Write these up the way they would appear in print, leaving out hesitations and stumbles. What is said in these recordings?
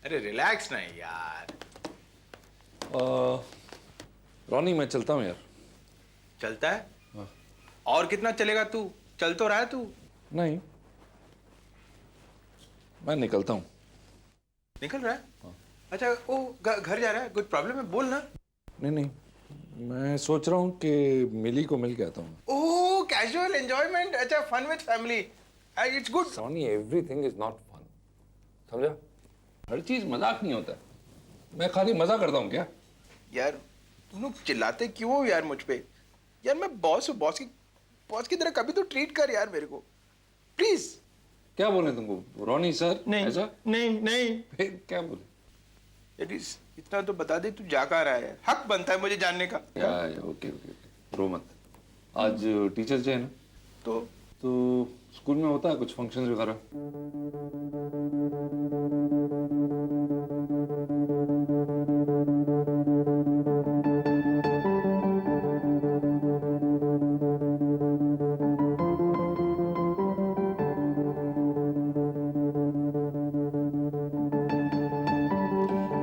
अरे रिलैक्स नहीं यार। रॉनी मैं चलता हूँ यार। चलता है? हाँ। और कितना चलेगा तू? चल तो रहा है तू। नहीं, मैं निकलता हूँ। निकल रहा है? हाँ। अच्छा वो घर जा रहा है, कुछ प्रॉब्लम है बोल ना। नहीं नहीं, मैं सोच रहा हूँ कि मिली को मिल के आता हूँ। ओह कैजुअल एंजॉयमेंट, अच्छा fun with family, it's good. Ronnie everything is not fun, समझा? हर चीज मजाक नहीं होता। मैं खाली मजा करता हूँ क्या? यार तुम लोग चिल्लाते क्यों हो यार मुझ पे? यार मैं बॉस हूँ, बॉस की तरह कभी तो ट्रीट कर यार मेरे को, प्लीज। क्या बोले तुमको रॉनी सर? नहीं ऐसा नहीं नहीं, फिर क्या बोले? एटलीस्ट इतना तो बता दे तू जा कहाँ रहा है, हक बनता है मुझे जानने का। या ओके ओके ओके, रो मत। आज टीचर्स डे है ना, तो स्कूल में होता है कुछ फंक्शन वगैरह?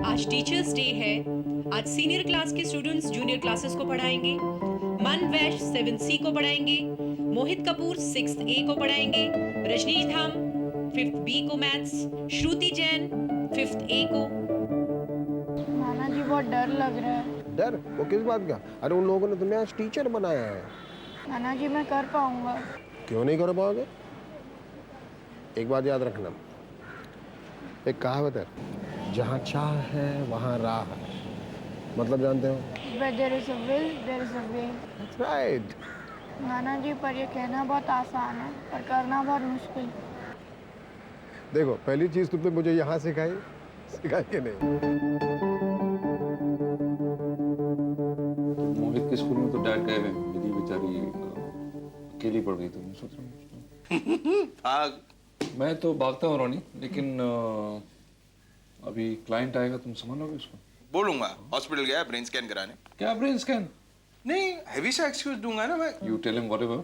आज टीचर्स डे है। आज सीनियर क्लास के स्टूडेंट्स जूनियर क्लासेस को पढ़ाएंगे। मन वैश 7C को पढ़ाएंगे। मोहित कपूर 6th A को पढ़ाएंगे। रजनीश धाम 5th B को maths. Shruti Jain 5th A को। नाना जी बहुत डर लग रहा है। डर? वो किस बात का? अरे उन लोगों ने तुम्हें आज टीचर बनाया है। नाना जी मैं कर पाऊंगा? क्यों नहीं कर पाओगे? एक बात याद रखना, एक कहावत है, जहाँ चाह है वहाँ राह है। मतलब जानते हो? Where there is a will, there is a way. That's right. नाना जी पर ये कहना बहुत आसान है पर करना बहुत मुश्किल। देखो पहली चीज तुमने मुझे यहाँ सिखाई कि नहीं? मोहित के स्कूल में तो डैड गए हुए हैं, मेरी बेचारी अकेली पड़ गई, तो मैं सोच रहा हूँ भाग। मैं तो भागता हूँ रॉनी, लेकिन अभी क्लाइंट आएगा, तुम संभालोगे उसको? बोलूंगा हॉस्पिटल गया ब्रेन स्कैन कराने। क्या ब्रेन स्कैन? नहीं हैवी सा एक्सक्यूज दूंगा ना मैं। यू टेल हिम व्हाटएवर,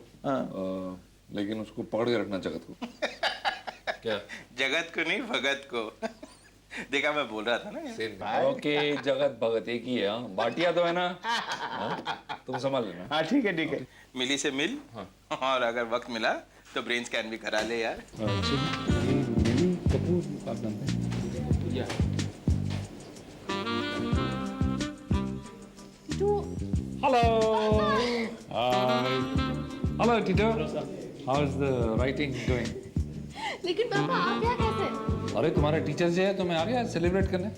लेकिन उसको पकड़ के रखना जगत को। क्या? जगत को नहीं भगत को। देखा मैं बोल रहा था ना। ओके, जगत भगत एक ही है। हाँ, बाटिया तो है ना। हाँ? तुम संभाल लेना। हाँ ठीक है ठीक है। मिली से मिल। हाँ। और अगर वक्त मिला तो ब्रेन स्कैन भी करा ले यार। मिली कपूर आप जानते हैं? Hello. Hi. Hello, Tito. How's the writing doing? लेकिन पापा आप यहाँ कैसे? अरे तुम्हारा टीचर्स डे है तो मैं आ गया सेलिब्रेट करने।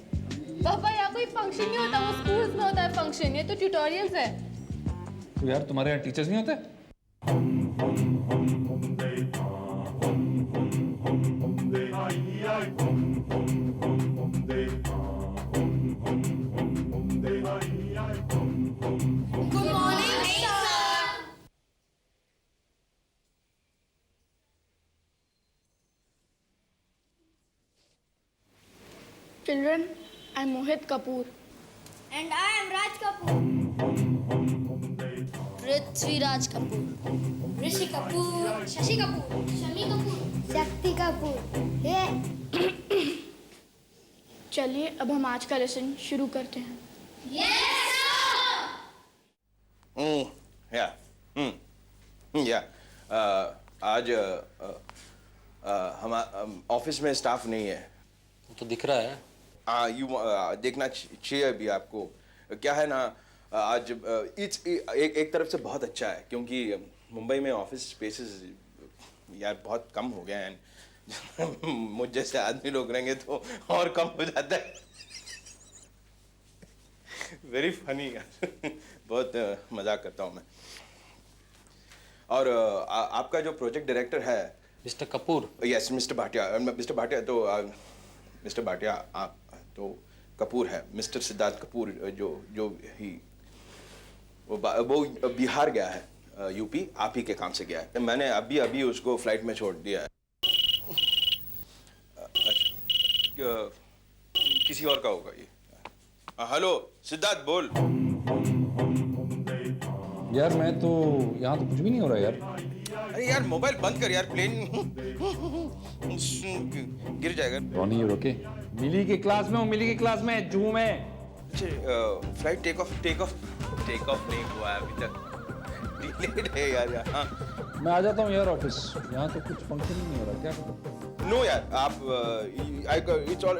पापा यहाँ कोई फंक्शन नहीं होता, वो स्कूल्स में होता है फंक्शन, ये तो ट्यूटोरियल्स है। तो यार तुम्हारे यहाँ टीचर्स नहीं होते? Good morning sir. Children, I'm Mohit Kapoor. And I am Raj Kapoor. Prithviraj Kapoor. Rishi Kapoor. Shashi Kapoor. Shami Kapoor. Shakti Kapoor. Yeah. चलिए अब हम आज का लेसन शुरू करते हैं। Yes, sir. या या आज हम ऑफिस में स्टाफ नहीं है। तो दिख रहा है। यू देखना चाहिए अभी आपको। क्या है ना, आज एक तरफ से बहुत अच्छा है क्योंकि मुंबई में ऑफिस स्पेसेस यार बहुत कम हो गए हैं। मुझ जैसे आदमी लोग रहेंगे तो और कम हो जाता है। वेरी फनी यार। बहुत मजाक करता हूँ मैं। और आपका जो प्रोजेक्ट डायरेक्टर है mister Kapoor. Yes mister Bhatia. Mister Bhatia तो मिस्टर भाटिया आप तो कपूर है। मिस्टर सिद्धार्थ कपूर जो ही वो बिहार गया है, यूपी आप ही के काम से गया है। मैंने अभी उसको फ्लाइट में छोड़ दिया है। किसी और का होगा ये। हेलो सिद्धार्थ बोल। यार मैं तो यहाँ तो कुछ भी नहीं हो रहा यार। अरे यार मोबाइल बंद कर यार, प्लेन गिर जाएगा। Ronnie you okay? मिली की क्लास में हूँ, मिली की क्लास में, जू में। फ्लाइट टेक ऑफ नहीं हुआ है अभी तक, डिलेड है यार यहाँ। मैं आ जाता हूँ यार ऑफिस, यहाँ तो कुछ फंक्शन ही नहीं हो रहा, क्या करूँ? नो यार, आप इट्स ऑल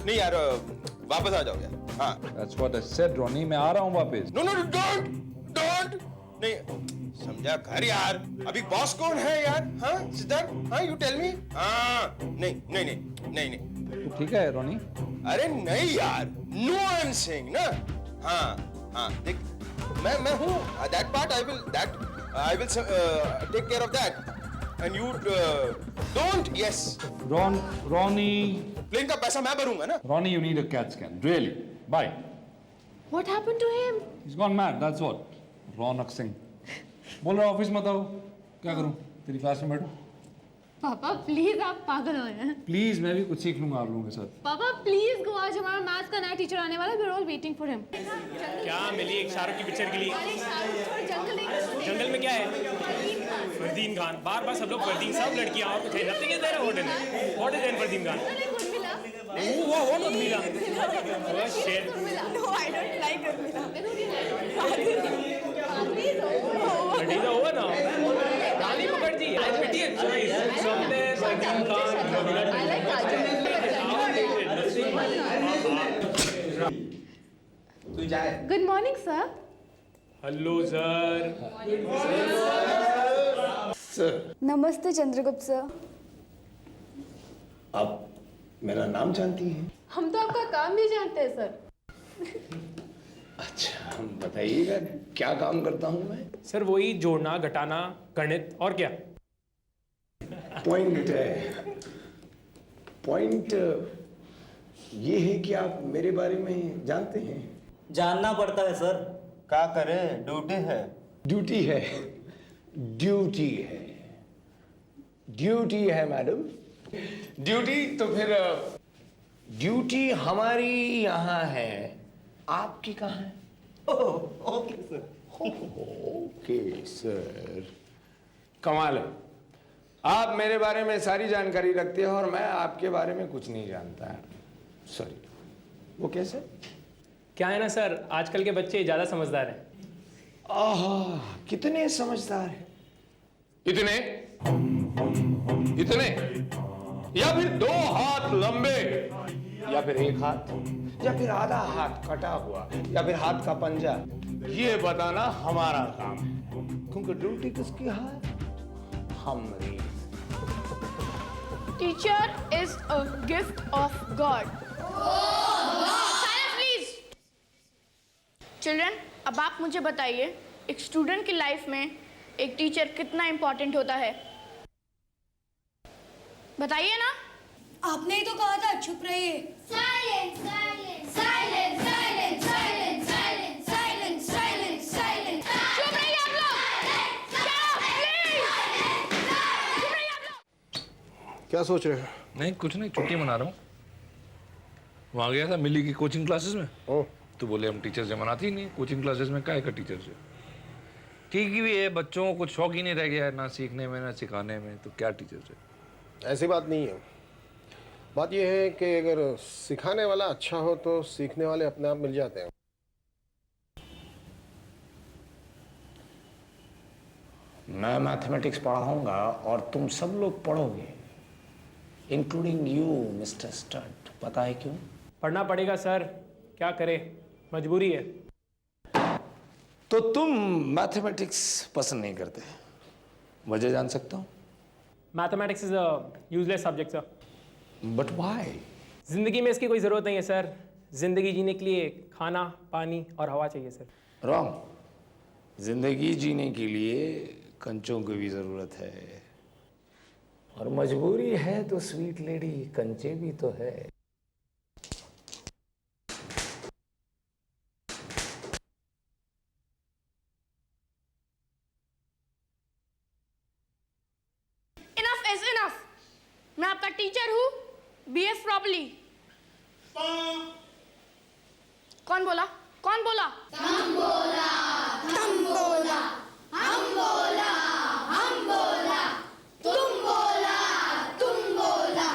नहीं यार, वापस आ जाओ यार। हाँ, That's what I said, Ronnie, मैं आ रहा हूँ वापस। नो डोंट नहीं, समझा घर यार। अभी बॉस कौन है यार? हाँ सिद्धार्थ, हाँ यू टेल मी। हाँ नहीं तू ठीक है रॉनी? अरे नहीं यार, नो आई एम सेइंग ना। हाँ देख, मैं हूँ, that part I will take care of that and you don't. Yes Ronnie, plane का पैसा मैं भरूंगा ना। Ronnie, you need a CAT scan, really. Bye. What happened to him? He's gone mad, that's what. रौनक सिंह बोल रहा office मत आओ, क्या करूं? तेरी क्लास में बैठूं? पापा प्लीज, आप पागल हो रहे हैं। प्लीज, मैं भी कुछ सीख लूंगा आप लोगों के साथ। पापा प्लीज गो, आज हमारा मैथ्स का नया टीचर आने वाला है, we are all waiting for him. क्या मिली एक शाहरुख की पिक्चर के लिए? जंगल में क्या है? फरदीन खान। बार सब लोग फरदीन, सब लड़कियां, और कुछ है? Nothing is there. What is in Fardeen Khan? वो not मिला। Oh shit. No, I don't like Urmila. But he's over now. Rani Mukherjee, I pity her choice. Somewhere Fardeen Khan, I like Kajol. Good morning, sir. Hello sir. नमस्ते Chandragupta sir. आप मेरा नाम जानती हैं? हम तो आपका काम भी जानते हैं सर। अच्छा, बताइएगा क्या काम करता हूँ मैं? सर वही जोड़ना, घटाना, गणित, और क्या? पॉइंट ये है कि आप मेरे बारे में जानते हैं। जानना पड़ता है सर, क्या करें, ड्यूटी है मैडम। ड्यूटी तो फिर ड्यूटी हमारी यहाँ है, आपकी कहाँ है? ओके सर, कमाल है। आप मेरे बारे में सारी जानकारी रखते हो और मैं आपके बारे में कुछ नहीं जानता। सॉरी, वो कैसे? क्या है ना सर, आजकल के बच्चे ज़्यादा समझदार हैं। आहा, कितने समझदार हैं? इतने या फिर 2 हाथ लंबे, या फिर 1 हाथ, या फिर आधा हाथ कटा हुआ, या फिर हाथ का पंजा, ये बताना हमारा काम है। क्योंकि ड्यूटी किसकी है? हमारी। Teacher is a gift of God. Silence please. Children, अब आप मुझे बताइए, एक स्टूडेंट की लाइफ में एक टीचर कितना इंपॉर्टेंट होता है? बताइए ना। आपने ही तो कहा था चुप रहिए। Silence silence silence silence silence silence silence silence silence. चुप रहिए आप लोग। चुप रहिए आप लोग। क्या सोच रहे हो? नहीं कुछ नहीं, छुट्टी मना रहा हूँ। वहाँ गया था मिली की कोचिंग क्लासेस में, तो बोले हम टीचर्स डे मनाती ही नहीं, कोचिंग क्लासेस में क्या का टीचर्स डे। ठीक भी है, बच्चों को कुछ शौक ही नहीं रह गया है, ना सीखने में ना सिखाने में, तो क्या टीचर्स डे। ऐसी बात नहीं है। बात यह है कि अगर सिखाने वाला अच्छा हो तो सीखने वाले अपने आप मिल जाते हैं। मैं मैथमेटिक्स पढ़ाऊंगा और तुम सब लोग पढ़ोगे, इंक्लूडिंग यू मिस्टर स्टड। पता है क्यों? पढ़ना पड़ेगा सर, क्या करें, मजबूरी है। तो तुम मैथमेटिक्स पसंद नहीं करते, वजह जान सकता हूँ? Mathematics is a useless subject sir. But why? जिंदगी में इसकी कोई ज़रूरत नहीं है सर। जिंदगी जीने के लिए खाना, पानी और हवा चाहिए सर। रॉन्ग। जिंदगी जीने के लिए कंचों की भी जरूरत है, और मजबूरी है तो स्वीट लेडी कंचे भी तो है। Enough is enough. मैं आपका टीचर हूँ, बिहेव प्रॉपर्ली। कौन बोला? कौन बोला? हम बोला, हम बोला, हम बोला, हम बोला, तुम बोला, तुम बोला,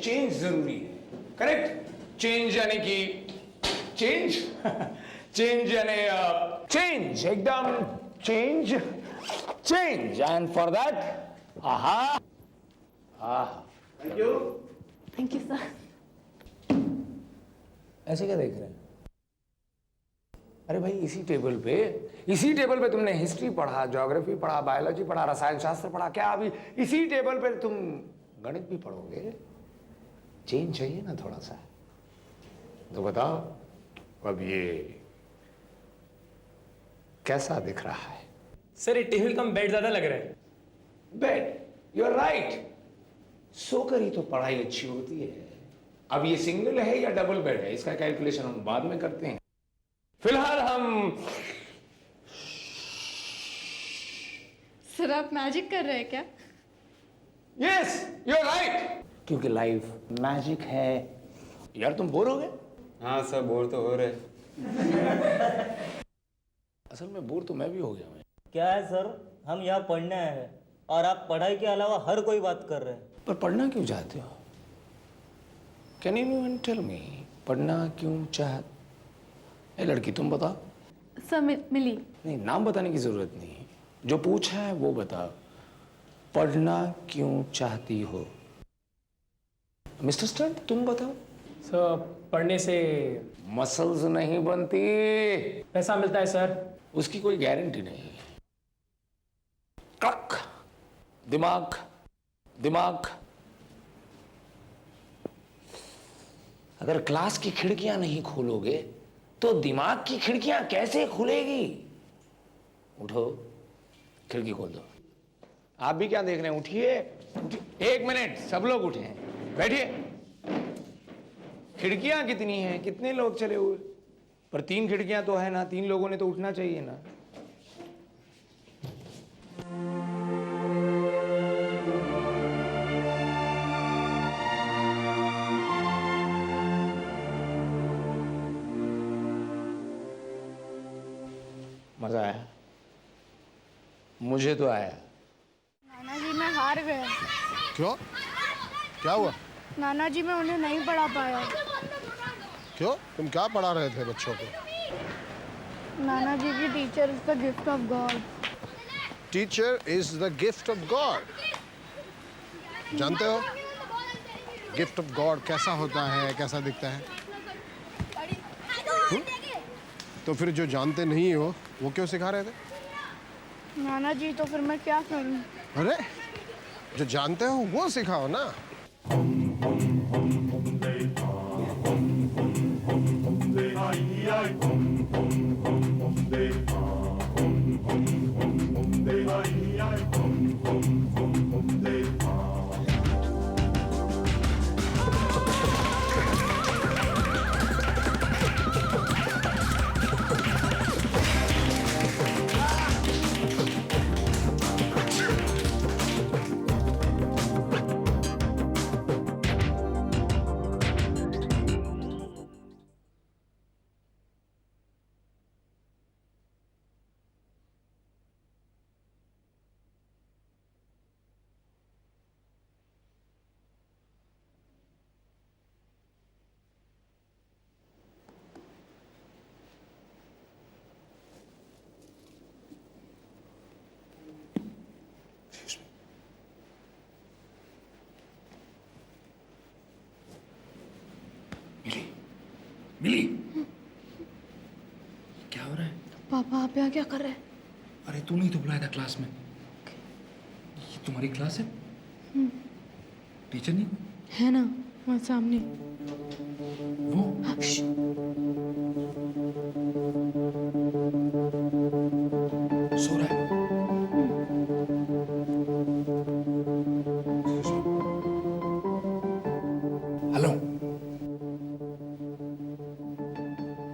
चेंज जरूरी है, करेक्ट? चेंज यानी कि चेंज चेंज यानी चेंज, एकदम change change, and for that आहा आहा। Thank you sir. ऐसे क्या देख रहे हैं? अरे भाई इसी टेबल पे तुमने हिस्ट्री पढ़ा, ज्योग्राफी पढ़ा, बायोलॉजी पढ़ा, रसायन शास्त्र पढ़ा, क्या अभी इसी टेबल पे तुम गणित भी पढ़ोगे? चेंज चाहिए ना थोड़ा सा। तो बताओ अब ये कैसा दिख रहा है? सर ये टेबल कम बेड ज्यादा लग रहा है। Bed, you are right. सोकर ही तो पढ़ाई अच्छी होती है। अब ये सिंगल है या डबल बेड है, इसका कैलकुलेशन हम बाद में करते हैं। फिलहाल हम सर आप मैजिक कर रहे हैं क्या? यस यू आर राइट, क्योंकि लाइफ मैजिक है। यार तुम बोर हो गए? हाँ सर, बोर तो हो रहे। असल में बोर तो मैं भी हो गया हूं। क्या है सर, हम यहाँ पढ़ने आए हैं और आप पढ़ाई के अलावा हर कोई बात कर रहे हैं। पर पढ़ना क्यों चाहते हो? Can you even tell me, पढ़ना क्यों चाहते? ए लड़की तुम बताओ। सर मिली। नहीं, नाम बताने की जरूरत नहीं, जो पूछा है वो बताओ। पढ़ना क्यों चाहती हो? मिस्टर स्टंट तुम बताओ। सर पढ़ने से मसल्स नहीं बनती, पैसा मिलता है सर। उसकी कोई गारंटी नहीं। क्लक, दिमाग दिमाग। अगर क्लास की खिड़कियां नहीं खोलोगे तो दिमाग की खिड़कियां कैसे खुलेगी? उठो, खिड़की खोल दो। आप भी क्या देख रहे हैं? उठिए। एक मिनट, सब लोग उठे हैं, बैठिए। खिड़कियां कितनी हैं? कितने लोग चले हुए? पर 3 खिड़कियां तो है ना, 3 लोगों ने तो उठना चाहिए ना। मजा आया? मुझे तो आया। नाना जी मैं हार गया। क्यों? क्या हुआ? नाना जी मैं उन्हें नहीं पढ़ा पाया। क्यों? तुम क्या पढ़ा रहे थे बच्चों को? नाना जी की teacher is the gift of God. Teacher is the gift of God. जानते हो गिफ्ट ऑफ गॉड कैसा होता है, कैसा दिखता है? तो फिर जो जानते नहीं हो वो क्यों सिखा रहे थे? नाना जी तो फिर मैं क्या करूं? अरे जो जानते हो वो सिखाओ ना। मिली, क्या हो रहा है? पापा आप यहाँ क्या कर रहे हैं? अरे तू नहीं तो बुलाया था क्लास में? ये तुम्हारी क्लास है? टीचर नहीं है ना वहाँ सामने वो? सो रहा है। हेलो,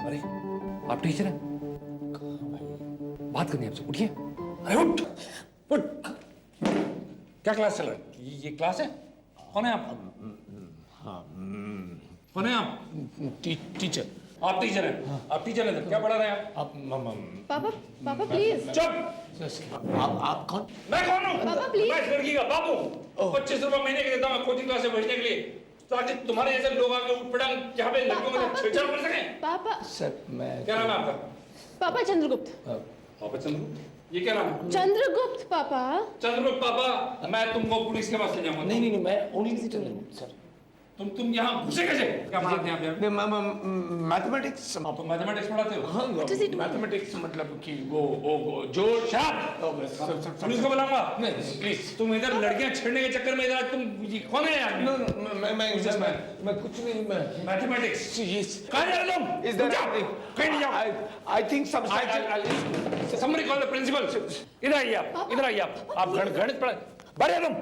अरे आप टीचर हैं? बात करनी है आपसे, उठिए। अरे उठ उठ। क्या क्लास चल रहा है? ये क्लास है? कौन है आप? कौन है आप? टीचर। आप टीचर हैं? आप टीचर हैं? क्या पढ़ा रहे हैं आप? पापा पापा प्लीज। चुप। आप कौन? मैं कौन हूँ? पापा प्लीज। मैं लड़की का बापू। 25 रुपए महीने के देता हूँ कोचिंग क्लास से भेजने के लिए। ताकि तुम्हारे जैसे लोग आके उठ पड़ेंगे यहाँ पे लड़कियों के साथ छेड़छाड़ कर सकें। पापा सर मैं क्या नाम है आपका? पापा चंद्रगुप्त। पापा चंद्रगुप्त। ये क्या नाम है? चंद्रगुप्त पापा। चंद्रगुप्त पापा, मैं तुमको पुलिस के पास ले जाऊंगा। नहीं नहीं, मैं ओनली चंद्रगुप्त सर। तुम यहाँ घुसे कैसे? क्या पढ़ाते हैं आप यहाँ? मैथमेटिक्स। आप मैथमेटिक्स पढ़ाते हो? हाँ, मैथमेटिक्स मतलब कि वो जो पुलिस को बुलाऊंगा? नहीं प्लीज। तुम इधर लड़कियां छेड़ने के चक्कर में इधर तुम कौन है यार? नो मैं कुछ नहीं, मैं मैथमेटिक्स। यस। कहाँ जा रहे हो तुम? इज दैट कहीं नहीं जाओ। I think summary call the principal. इधर आइए आप, इधर आइए आप गणित पढ़ा बढ़िया तुम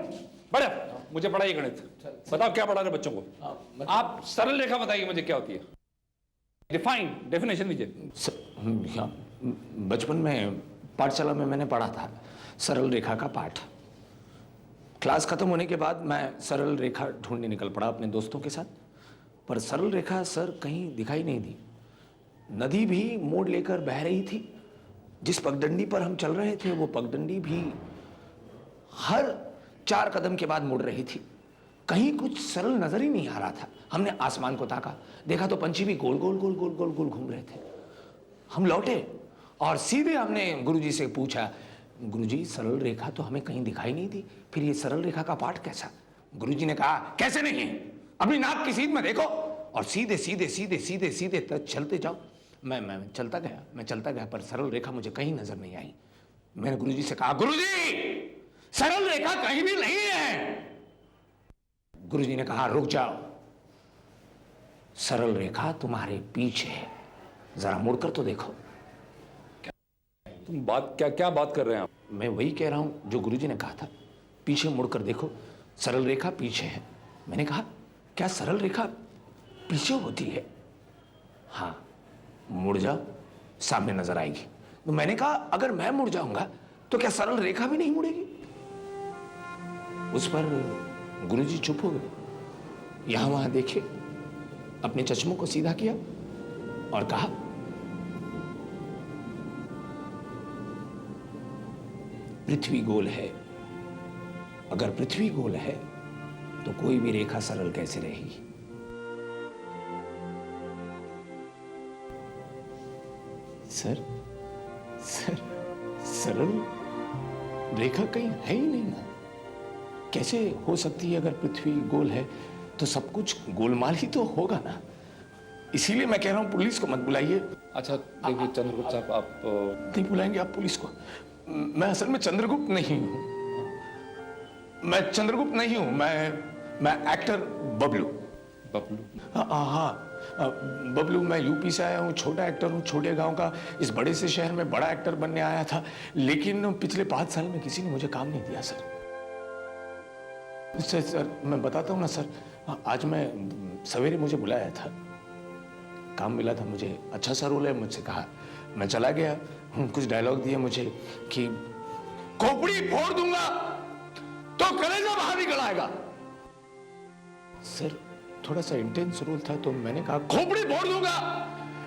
बढ़िया। मुझे पढ़ाइए गणित। बताओ क्या पढ़ा रहे बच्चों को? आप सरल रेखा बताइए मुझे क्या होती है? डिफाइन, डेफिनेशन दीजिए। बचपन में पाठशाला में मैंने पढ़ा था सरल रेखा का पाठ। क्लास खत्म होने के बाद मैं सरल रेखा ढूंढने निकल पड़ा अपने दोस्तों के साथ, पर सरल रेखा सर कहीं दिखाई नहीं दी। नदी भी मोड़ लेकर बह रही थी। जिस पगडंडी पर हम चल रहे थे वो पगडंडी भी हर 4 कदम के बाद मुड़ रही थी। कहीं कुछ सरल नजर ही नहीं आ रहा था। हमने आसमान को ताका, देखा तो पंछी भी गोल गोल गोल गोल गोल गोल घूम रहे थे। हम लौटे और सीधे हमने गुरुजी से पूछा, गुरुजी सरल रेखा तो हमें कहीं दिखाई नहीं दी, फिर ये सरल रेखा का पाठ कैसा? गुरुजी ने कहा, कैसे नहीं, अपनी नाक की सीध में देखो और सीधे सीधे सीधे सीधे सीधे तक चलते जाओ। मैं चलता गया पर सरल रेखा मुझे कहीं नजर नहीं आई। मैंने गुरुजी से कहा, गुरुजी सरल रेखा कहीं भी नहीं है। गुरुजी ने कहा, रुक जाओ, सरल रेखा तुम्हारे पीछे है, जरा मुड़कर तो देखो। तुम क्या बात कर रहे हैं आप? मैं वही कह रहा हूं जो गुरुजी ने कहा था, पीछे मुड़कर देखो, सरल रेखा पीछे है। मैंने कहा, क्या सरल रेखा पीछे होती है? हाँ, मुड़ जाओ, सामने नजर आएगी। तो मैंने कहा, अगर मैं मुड़ जाऊंगा तो क्या सरल रेखा भी नहीं मुड़ेगी? उस पर गुरुजी चुप हो गए। यहां वहां देखे, अपने चश्मों को सीधा किया और कहा, पृथ्वी गोल है। अगर पृथ्वी गोल है तो कोई भी रेखा सरल कैसे रहेगी? सर सरल रेखा कहीं है ही नहीं ना। कैसे हो सकती है? अगर पृथ्वी गोल है तो सब कुछ गोलमाल ही तो होगा ना। इसीलिए मैं कह रहा हूं पुलिस को मत बुलाइए। अच्छा देखिए चंद्रगुप्त साहब, आप नहीं बुलाएंगे आप पुलिस को? मैं असल में चंद्रगुप्त नहीं हूं। मैं चंद्रगुप्त नहीं हूं, मैं एक्टर बबलू। हाँ, बबलू। मैं यूपी से आया हूँ, छोटा एक्टर हूँ, छोटे गांव का। इस बड़े से शहर में बड़ा एक्टर बनने आया था, लेकिन पिछले 5 साल में किसी ने मुझे काम नहीं दिया सर। सर मैं बताता हूँ ना सर, आज मैं सवेरे मुझे बुलाया था, काम मिला था मुझे, अच्छा सा रोल है, मुझसे कहा, मैं चला गया। कुछ डायलॉग दिए मुझे कि खोपड़ी फोड़ दूंगा तो कलेजा बाहर निकल आएगा। सर थोड़ा सा इंटेंस रोल था तो मैंने कहा, खोपड़ी फोड़ दूंगा,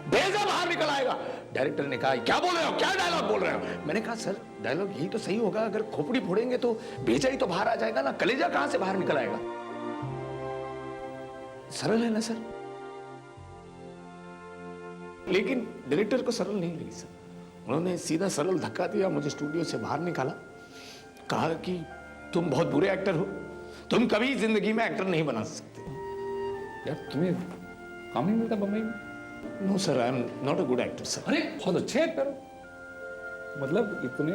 भेजा बाहर निकल आएगा। डायरेक्टर ने कहा, क्या बोल रहे हो, क्या डायलॉग बोल रहे हो? मैंने कहा, सर डायलॉग यही तो सही होगा, अगर खोपड़ी फोड़ेंगे तो भेजा ही तो बाहर आ जाएगा ना, कलेजा कहां से बाहर निकल आएगा? सरल है ना सर? लेकिन डायरेक्टर को सरल नहीं लगी सर। उन्होंने सीधा सरल धक्का दिया, मुझे स्टूडियो से बाहर निकाला, कहा कि तुम बहुत बुरे एक्टर हो, तुम कभी जिंदगी में एक्टर नहीं बना सकते। यार तुम्हें काम नहीं मिलता बम्बई में? No sir, I am not a good actor sir. अरे बहुत अच्छे एक्टर हो। मतलब इतने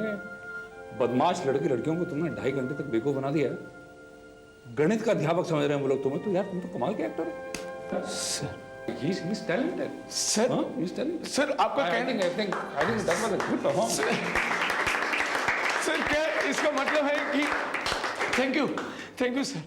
बदमाश लड़कियों को तुमने 2.5 घंटे तक बेवकूफ बना दिया है। गणित का अध्यापक समझ रहे हैं वो लोग तुम्हें, तो यार तुम तो कमाल के एक्टर हो sir. He's talented. Sir he's talented. Sir आपका कहने I think that was a good performance. Sir क्या इसका मतलब है कि थैंक यू सर।